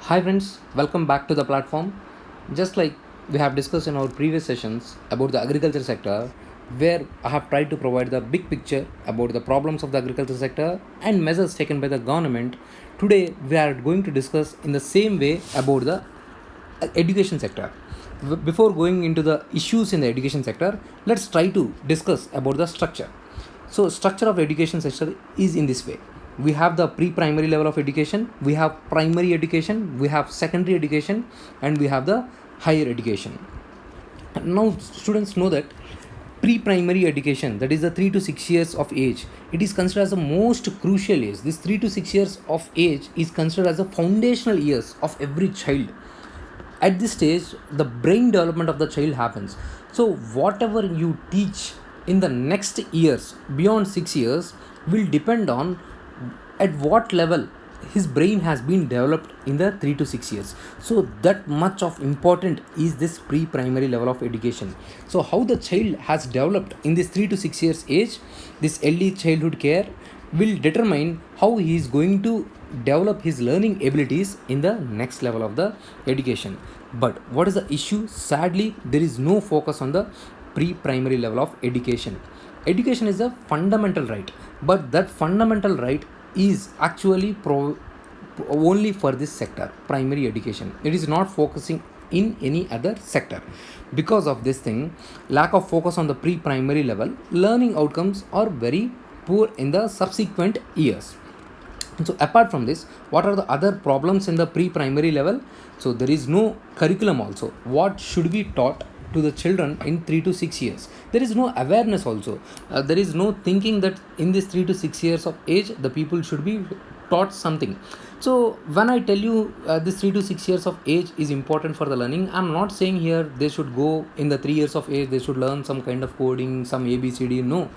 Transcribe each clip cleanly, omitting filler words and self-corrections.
Hi friends, welcome back to the platform. Just like we have discussed in our previous sessions about the agriculture sector, where I have tried to provide the big picture about the problems of the agriculture sector and measures taken by the government, today we are going to discuss in the same way about the education sector. Before going into the issues in the education sector, let's try to discuss about the structure. So structure of education sector is in this way. We have the pre-primary level of education, we have primary education, we have secondary education, and we have the higher education. Now students know that pre-primary education, that is the 3 to 6 years of age, it is considered as the most crucial age. This 3 to 6 years of age is considered as the foundational years of every child. At this stage the brain development of the child happens. So whatever you teach in the next years beyond 6 years will depend on at what level his brain has been developed in the 3 to 6 years. So that much of important is this pre-primary level of education. So how the child has developed in this 3 to 6 years age, this early childhood care will determine how he is going to develop his learning abilities in the next level of the education. But what is the issue? Sadly, there is no focus on the pre-primary level of education. Education is a fundamental right, but that fundamental right is actually only for this sector, primary education. It is not focusing in any other sector. Because of this thing, lack of focus on the pre-primary level, learning outcomes are very poor in the subsequent years. So apart from this, what are the other problems in the pre-primary level? So there is no curriculum also. What should be taught to the children in 3 to 6 years? There is no awareness also. There is no thinking that in this 3 to 6 years of age the people should be taught something. So when I tell you this 3 to 6 years of age is important for the learning, I'm not saying here they should go in the 3 years of age they should learn some kind of coding, some ABCD. No,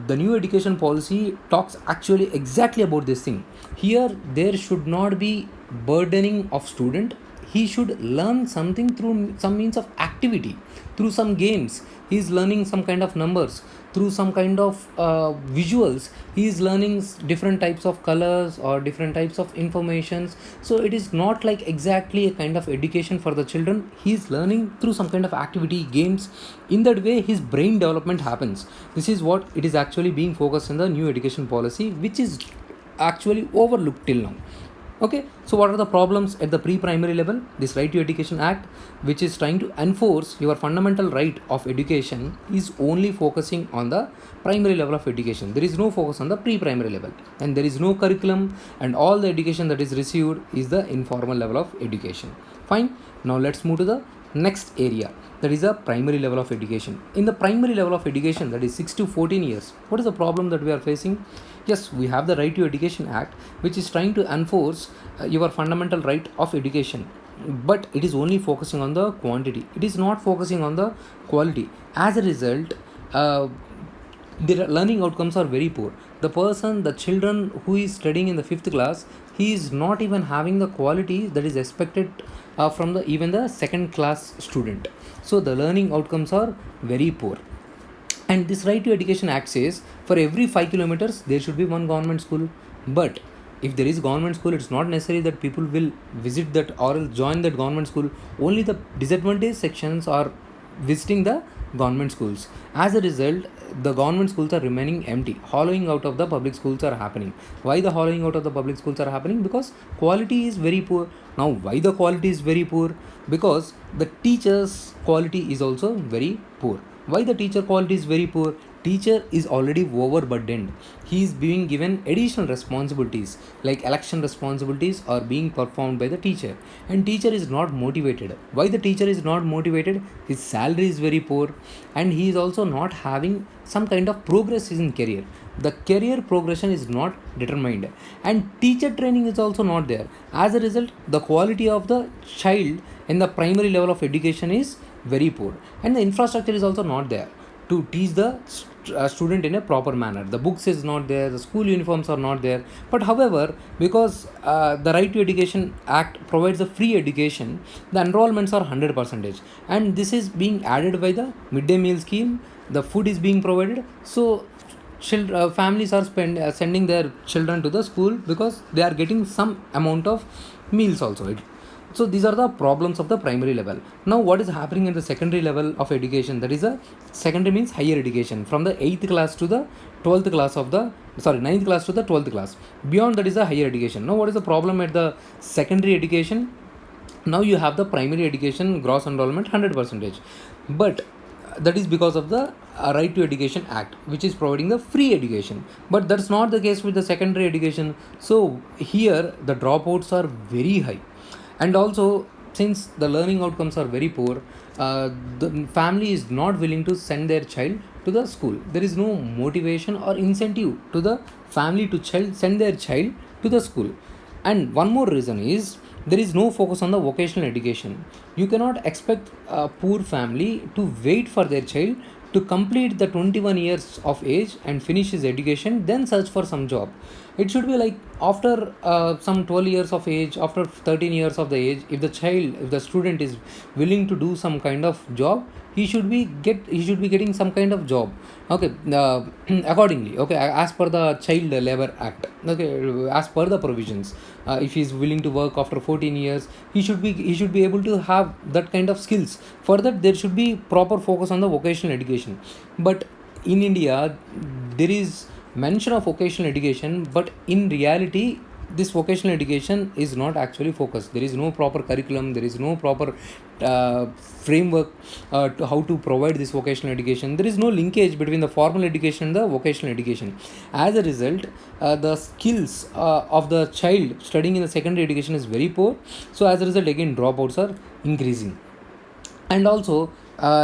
the new education policy talks actually exactly about this thing. Here there should not be burdening of student. He should learn something through some means of activity, through some games. He is learning some kind of numbers through some kind of visuals. He is learning different types of colors or different types of informations. So it is not like exactly a kind of education for the children. He is learning through some kind of activity, games. In that way his brain development happens. This is what it is actually being focused in the new education policy, which is actually overlooked till now. Okay, so what are the problems at the pre-primary level? This Right to Education Act, which is trying to enforce your fundamental right of education, is only focusing on the primary level of education. There is no focus on the pre-primary level, and there is no curriculum, and all the education that is received is the informal level of education. Fine. Now let's move to the next area, that is a primary level of education. In the primary level of education, that is 6 to 14 years, what is the problem that we are facing? Yes, we have the Right to Education Act, which is trying to enforce your fundamental right of education, but it is only focusing on the quantity. It is not focusing on the quality. As a result, their learning outcomes are very poor. The children who is studying in the fifth class, he is not even having the quality that is expected from the even the second class student. So the learning outcomes are very poor. And this Right to Education Act says for every 5 kilometers there should be one government school. But if there is government school, it's not necessary that people will visit that or join that government school. Only the disadvantaged sections are visiting the government schools. As a result, the government schools are remaining empty. Hollowing out of the public schools are happening. Why the hollowing out of the public schools are happening? Because quality is very poor. Now why the quality is very poor? Because the teachers quality is also very poor. Why the teacher quality is very poor? Teacher is already overburdened. He is being given additional responsibilities like election responsibilities are being performed by the teacher, and teacher is not motivated. Why the teacher is not motivated? His salary is very poor, and he is also not having some kind of progress in career. The career progression is not determined, and teacher training is also not there. As a result, the quality of the child in the primary level of education is very poor, and the infrastructure is also not there to teach the student in a proper manner. The books is not there, the school uniforms are not there. But however, because the Right to Education Act provides a free education, the enrollments are 100%, and this is being added by the midday meal scheme. The food is being provided, so families are sending their children to the school because they are getting some amount of meals also. So these are the problems of the primary level. Now what is happening in the secondary level of education? That is a secondary means higher education, from the 8th class to the 12th class of the, sorry, 9th class to the 12th class. Beyond that is a higher education. Now what is the problem at the secondary education? Now you have the primary education gross enrollment 100%, but that is because of the Right to Education Act, which is providing the free education. But that's not the case with the secondary education. So here the dropouts are very high, and also since the learning outcomes are very poor, the family is not willing to send their child to the school. There is no motivation or incentive to the family to send their child to the school. And one more reason is there is no focus on the vocational education. You cannot expect a poor family to wait for their child to complete the 21 years of age and finish his education, then search for some job. It should be like after some 12 years of age, after 13 years of the age, if the student is willing to do some kind of job, he should be getting some kind of job. Okay, accordingly, okay, as per the Child Labor Act, okay, as per the provisions, if he is willing to work after 14 years, he should be able to have that kind of skills. For that, there should be proper focus on the vocational education. But in India, there is mention of vocational education, but in reality this vocational education is not actually focused. There is no proper curriculum, there is no proper framework to how to provide this vocational education. There is no linkage between the formal education and the vocational education. As a result, the skills of the child studying in the secondary education is very poor. So as a result, again, dropouts are increasing. And also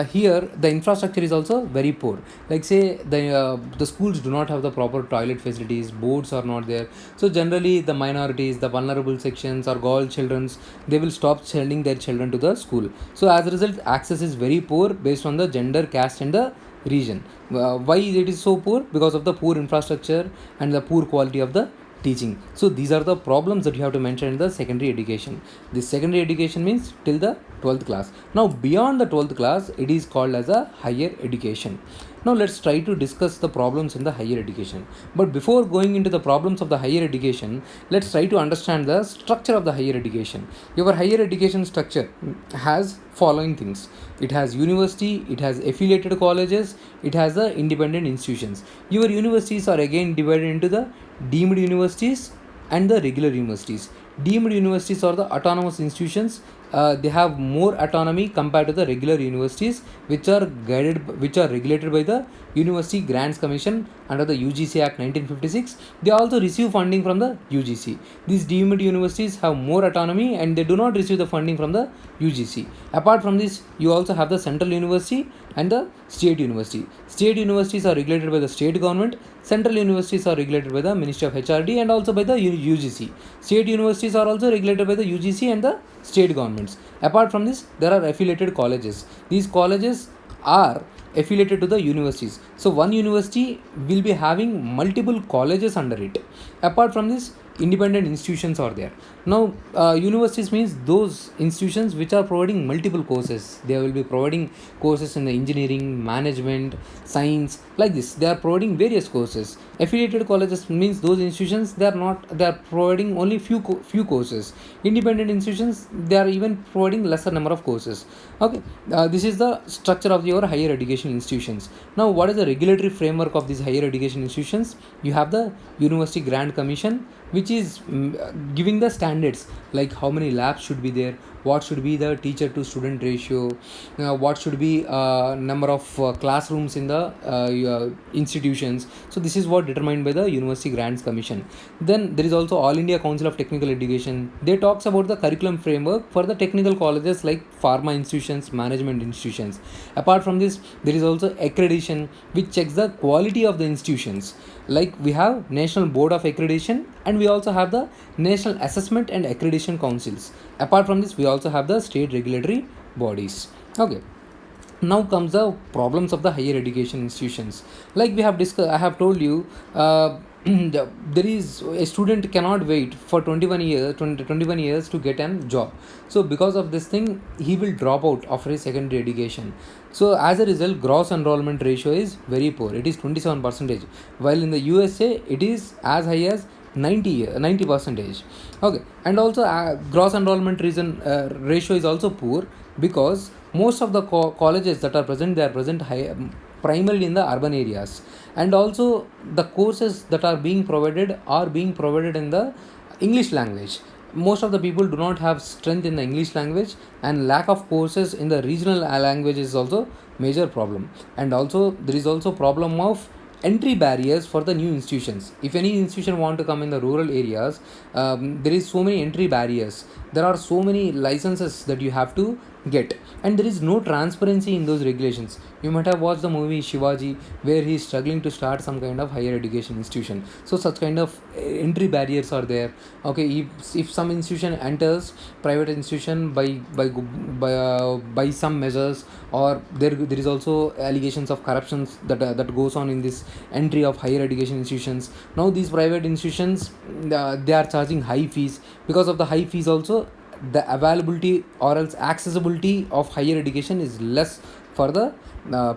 here the infrastructure is also very poor. Like say the schools do not have the proper toilet facilities, boards are not there. So generally the minorities, the vulnerable sections or girl children's, they will stop sending their children to the school. So as a result, access is very poor based on the gender, caste and the region. Why it is so poor? Because of the poor infrastructure and the poor quality of the teaching. So these are the problems that you have to mention in the secondary education. This secondary education means till the 12th class. Now beyond the 12th class, it is called as a higher education. Now let's try to discuss the problems in the higher education. But before going into the problems of the higher education, let's try to understand the structure of the higher education. Your higher education structure has following things. It has university, it has affiliated colleges, it has the independent institutions. Your universities are again divided into the deemed universities and the regular universities. Deemed universities are the autonomous institutions. They have more autonomy compared to the regular universities, which are regulated by the University Grants Commission under the UGC Act 1956. They also receive funding from the UGC. These deemed universities have more autonomy and they do not receive the funding from the UGC. Apart from this, you also have the central university and the state university. State universities are regulated by the state government. Central universities are regulated by the Ministry of HRD and also by the UGC. State universities are also regulated by the UGC and the state governments. Apart from this, there are affiliated colleges. These colleges are affiliated to the universities. So one university will be having multiple colleges under it. Apart from this, independent institutions are there. Now universities means those institutions which are providing multiple courses. They will be providing courses in the engineering, management, science, like this. They are providing various courses. Affiliated colleges means those institutions, they are providing only few courses. Independent institutions, they are even providing lesser number of courses. Okay, this is the structure of your higher education institutions. Now what is the regulatory framework of these higher education institutions? You have the University Grant Commission, which is giving the standards like how many labs should be there, what should be the teacher to student ratio, what should be number of classrooms in the institutions. So this is what determined by the University Grants Commission. Then there is also All India Council of Technical Education. They talks about the curriculum framework for the technical colleges like pharma institutions, management institutions. Apart from this, there is also accreditation, which checks the quality of the institutions. Like we have National Board of Accreditation and we also have the National Assessment and Accreditation Councils. Apart from this, we also have the state regulatory bodies. Okay, now comes the problems of the higher education institutions. Like we have discussed, I have told you there is a student cannot wait for 21 years to get a job. So because of this thing, he will drop out after his secondary education. So as a result, gross enrollment ratio is very poor. It is 27%, while in the USA it is as high as 90%. Okay, and also gross enrollment ratio is also poor because most of the colleges that are present, they are present primarily in the urban areas, and also the courses that are being provided in the English language. Most of the people do not have strength in the English language, and lack of courses in the regional language is also major problem. And also there is also problem of entry barriers for the new institutions. If any institution want to come in the rural areas, there is so many entry barriers. There are so many licenses that you have to get, and there is no transparency in those regulations. You might have watched the movie Shivaji, where he is struggling to start some kind of higher education institution. So such kind of entry barriers are there. Okay, if some institution enters private institution by some measures, or there is also allegations of corruptions that goes on in this entry of higher education institutions. Now these private institutions, they are charging high fees. Because of the high fees also, the availability or else accessibility of higher education is less for the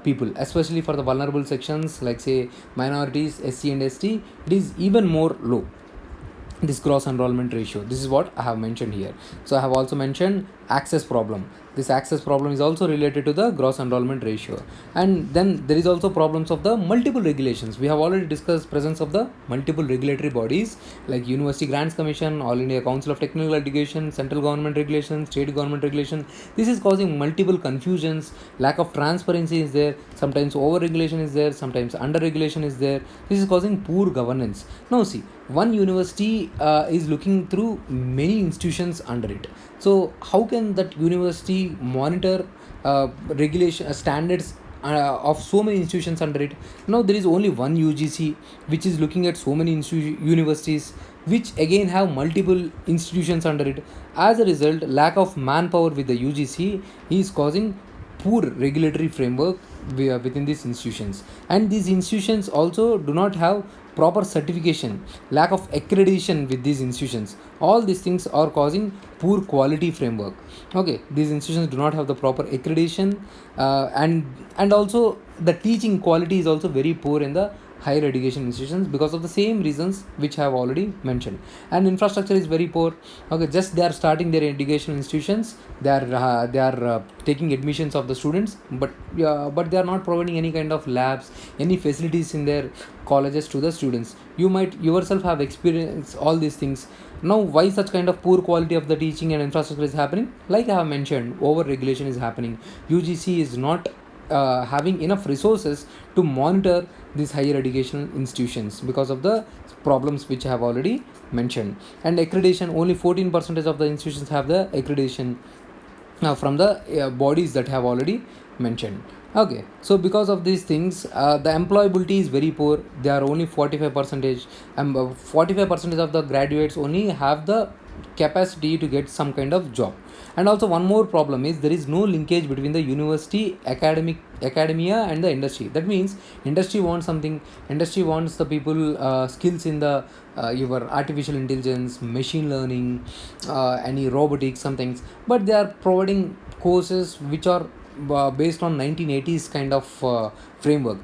people, especially for the vulnerable sections like say minorities, SC and ST. It is even more low, this gross enrollment ratio. This is what I have mentioned here. So I have also mentioned access problem. This access problem is also related to the gross enrollment ratio. And then there is also problems of the multiple regulations. We have already discussed presence of the multiple regulatory bodies like University Grants Commission, All India Council of Technical Education, central government regulation, state government regulation. This is causing multiple confusions. Lack of transparency is there. Sometimes over regulation is there, sometimes under regulation is there. This is causing poor governance. Now see, one university is looking through many institutions under it. So how can that university monitor regulation standards of so many institutions under it? Now there is only one UGC which is looking at so many universities, which again have multiple institutions under it. As a result, lack of manpower with the UGC is causing poor regulatory framework within these institutions. And these institutions also do not have proper certification, lack of accreditation with these institutions. All these things are causing poor quality framework. Okay, these institutions do not have the proper accreditation, and also the teaching quality is also very poor in the higher education institutions because of the same reasons which I have already mentioned. And infrastructure is very poor. Okay, just they are starting their educational institutions, they are taking admissions of the students, but they are not providing any kind of labs, any facilities in their colleges to the students. You might yourself have experienced all these things. Now why such kind of poor quality of the teaching and infrastructure is happening? Like I have mentioned, over regulation is happening. UGC is not having enough resources to monitor these higher educational institutions because of the problems which I have already mentioned. And accreditation, only 14% of the institutions have the accreditation from the bodies that have already mentioned. Okay, so because of these things, the employability is very poor. They are only 45%, and 45% of the graduates only have the capacity to get some kind of job. And also one more problem is there is no linkage between the university, academia and the industry. That means industry wants something, industry wants the people skills in the your artificial intelligence, machine learning, any robotics, some things, but they are providing courses which are based on 1980s kind of framework.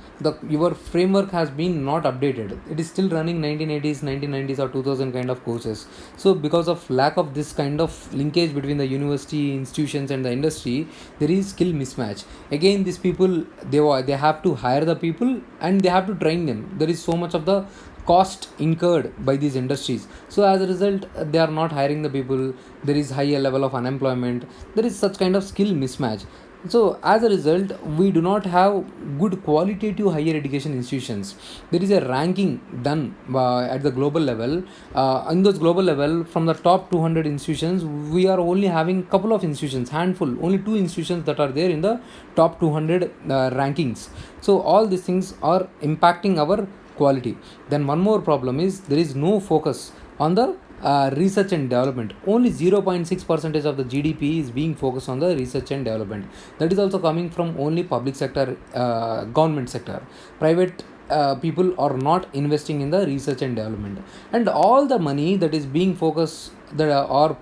Your framework has been not updated. It is still running 1980s, 1990s or 2000 kind of courses. So because of lack of this kind of linkage between the university institutions and the industry, there is skill mismatch. Again, these people, they have to hire the people and they have to train them. There is so much of the cost incurred by these industries. So as a result, they are not hiring the people. There is higher level of unemployment. There is such kind of skill mismatch. So as a result, we do not have good qualitative higher education institutions. There is a ranking done at the global level. In those global level, from the top 200 institutions, we are only having couple of institutions, handful, only 2 institutions that are there in the top 200 rankings. So all these things are impacting our quality. Then one more problem is there is no focus on the research and development. Only 0.6% of the GDP is being focused on the research and development. That is also coming from only public sector, government sector. Private people are not investing in the research and development, and all the money that is being focused, all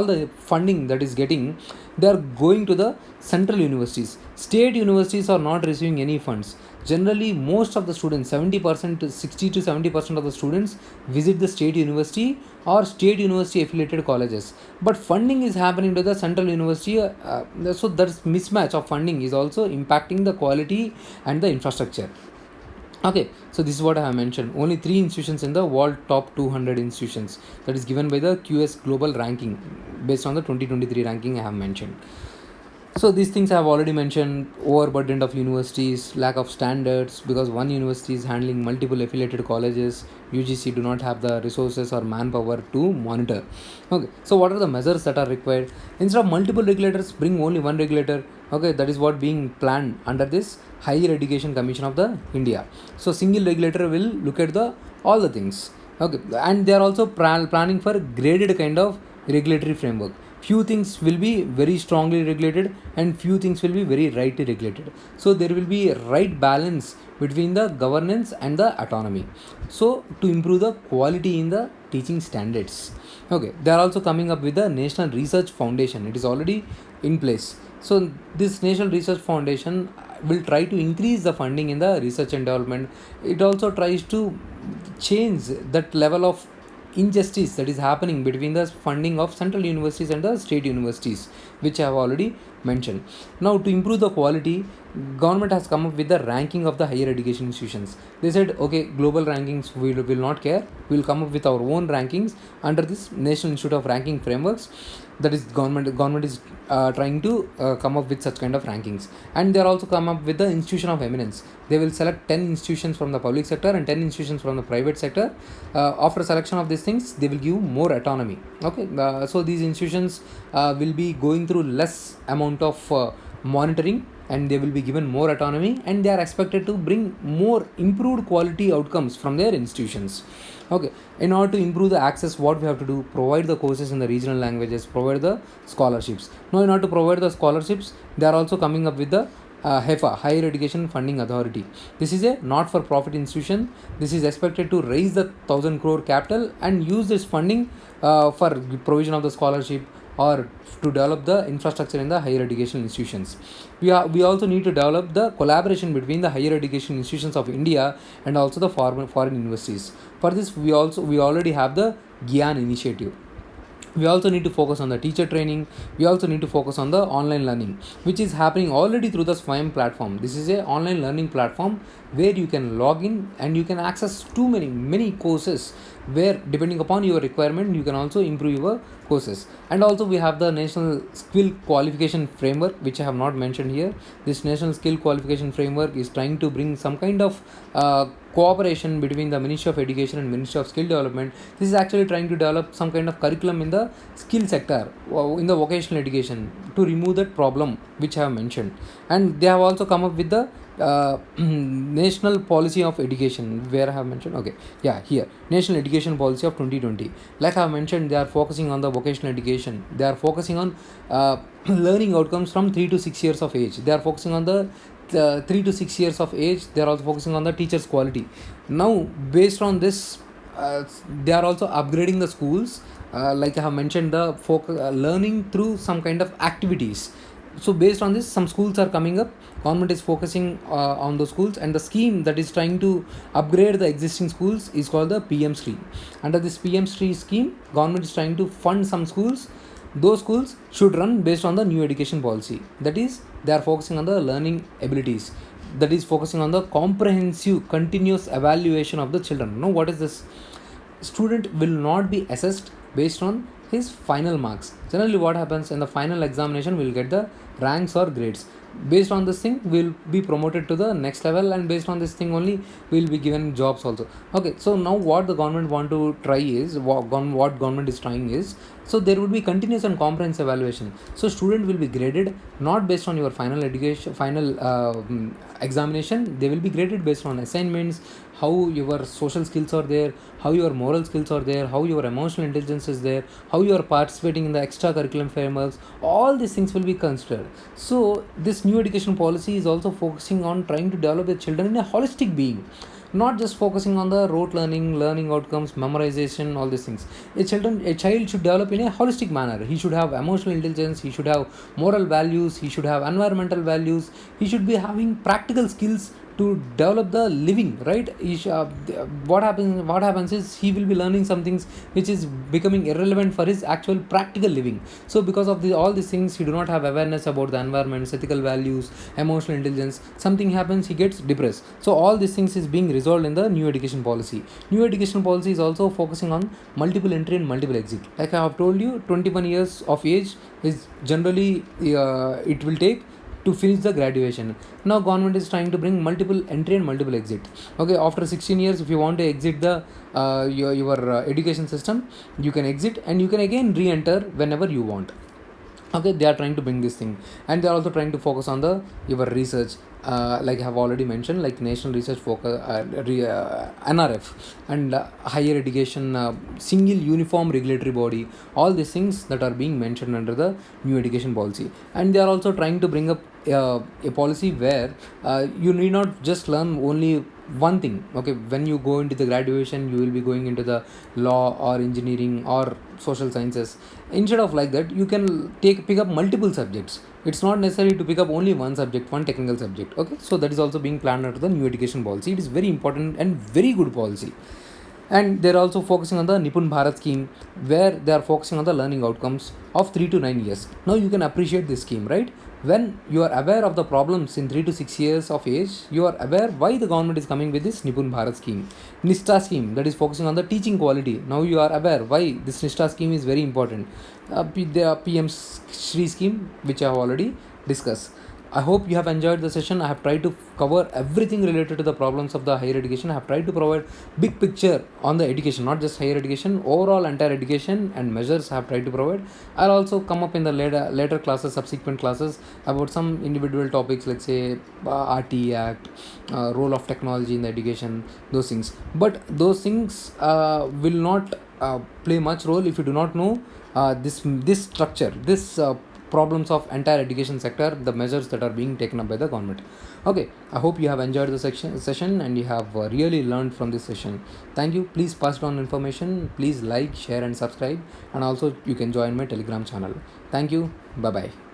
the funding that is getting, they are going to the central universities. State universities are not receiving any funds. Generally, most of the students, 70% to 60 to 70% of the students visit the state university or state university affiliated colleges, but funding is happening to the central university. So that's mismatch of funding is also impacting the quality and the infrastructure. Okay, so this is what I have mentioned. Only 3 institutions in the world top 200 institutions, that is given by the QS global ranking based on the 2023 ranking I have mentioned. So these things I have already mentioned: overburden of universities, lack of standards because one university is handling multiple affiliated colleges. UGC do not have the resources or manpower to monitor. Okay, so what are the measures that are required? Instead of multiple regulators, bring only one regulator. Okay, that is what being planned under this Higher Education Commission of the India. So single regulator will look at the all the things. Okay, and they are also planning for graded kind of regulatory framework. Few things will be very strongly regulated and few things will be very rightly regulated. So there will be a right balance between the governance and the autonomy. So to improve the quality in the teaching standards. Okay, they are also coming up with the National Research Foundation. It is already in place. So this National Research Foundation will try to increase the funding in the research and development. It also tries to change that level of injustice that is happening between the funding of central universities and the state universities, which I have already mentioned. Now to improve the quality, government has come up with the ranking of the higher education institutions. They said, okay, global rankings we will not care, we will come up with our own rankings under this National Institute of Ranking Frameworks. That is government is trying to come up with such kind of rankings, and they are also come up with the institution of eminence. They will select 10 institutions from the public sector and 10 institutions from the private sector. After selection of these things, they will give more autonomy. Okay, so these institutions will be going through less amount of monitoring, and they will be given more autonomy, and they are expected to bring more improved quality outcomes from their institutions. Okay, in order to improve the access, what we have to do? Provide the courses in the regional languages, provide the scholarships. Now in order to provide the scholarships, they are also coming up with the HEFA, Higher Education Funding Authority. This is a not-for-profit institution. This is expected to raise the 1,000 crore capital and use this funding for provision of the scholarship or to develop the infrastructure in the higher education institutions. We also need to develop the collaboration between the higher education institutions of India and also the foreign universities. For this, we already have the Gyan initiative. We also need to focus on the teacher training. We also need to focus on the online learning, which is happening already through the SWAYAM platform. This is a online learning platform where you can log in and you can access too many courses, where depending upon your requirement you can also improve your courses. And also we have the National Skill Qualification Framework, which I have not mentioned here. This National Skill Qualification Framework is trying to bring some kind of cooperation between the Ministry of Education and Ministry of Skill Development. This is actually trying to develop some kind of curriculum in the skill sector, in the vocational education, to remove that problem which I have mentioned. And they have also come up with the National Policy of Education, where I have mentioned, okay, yeah, here, National Education Policy of 2020. Like I have mentioned, they are focusing on the vocational education. They are focusing on learning outcomes from 3 to 6 years of age. They are focusing on the 3 to 6 years of age. They are also focusing on the teachers' quality. Now, based on this, they are also upgrading the schools. Like I have mentioned, the learning through some kind of activities. So based on this, some schools are coming up. Government is focusing on those schools, and the scheme that is trying to upgrade the existing schools is called the PM-SHRI. Under this PM-SHRI scheme, government is trying to fund some schools. Those schools should run based on the new education policy. That is, they are focusing on the learning abilities. That is focusing on the comprehensive continuous evaluation of the children. Now, what is this? Student will not be assessed based on his final marks. Generally, what happens in the final examination, will get the ranks or grades. Based on this thing, we will be promoted to the next level, and based on this thing only, we will be given jobs also. Okay, so now what the government want to try is, what government is trying is, so there would be continuous and comprehensive evaluation. So student will be graded not based on your final examination. They will be graded based on assignments, how your social skills are there, how your moral skills are there, how your emotional intelligence is there, how you are participating in the extracurricular frameworks. All these things will be considered. So this new education policy is also focusing on trying to develop the children in a holistic being, not just focusing on the rote learning outcomes, memorization, all these things. A child should develop in a holistic manner. He should have emotional intelligence, he should have moral values, he should have environmental values, he should be having practical skills to develop the living, right? What happens is he will be learning some things which is becoming irrelevant for his actual practical living. So because of all these things, he do not have awareness about the environment, ethical values, emotional intelligence. Something happens, he gets depressed. So all these things is being resolved in the new education policy. New education policy is also focusing on multiple entry and multiple exit. Like I have told you, 21 years of age is generally it will take to finish the graduation. Now government is trying to bring multiple entry and multiple exit. Okay, after 16 years, if you want to exit the your education system, you can exit and you can again re-enter whenever you want. Okay, they are trying to bring this thing, and they are also trying to focus on the your research, like I have already mentioned, like national research focus, NRF, and higher education, single uniform regulatory body, all these things that are being mentioned under the new education policy. And they are also trying to bring up a policy where you need not just learn only one thing. Okay, when you go into the graduation, you will be going into the law or engineering or social sciences. Instead of like that, you can pick up multiple subjects. It's not necessary to pick up only one subject, one technical subject. Okay, so that is also being planned under the new education policy. It is very important and very good policy. And they're also focusing on the NIPUN Bharat scheme, where they are focusing on the learning outcomes of 3 to 9 years. Now you can appreciate this scheme, right? When you are aware of the problems in 3 to 6 years of age, you are aware why the government is coming with this NIPUN Bharat scheme. NISHTA scheme, that is focusing on the teaching quality. Now you are aware why this NISHTA scheme is very important. The PM SHRI scheme, which I have already discussed. I hope you have enjoyed the session. I have tried to cover everything related to the problems of the higher education. I have tried to provide big picture on the education, not just higher education, overall entire education and measures I have tried to provide. I'll also come up in the later classes, subsequent classes, about some individual topics, like say RT Act, role of technology in the education, those things. But those things will not play much role if you do not know this structure, this problems of entire education sector, the measures that are being taken up by the government. Okay, I hope you have enjoyed the session and you have really learned from this session. Thank you. Please pass it on information. Please like, share and subscribe, and also you can join my Telegram channel. Thank you. Bye bye.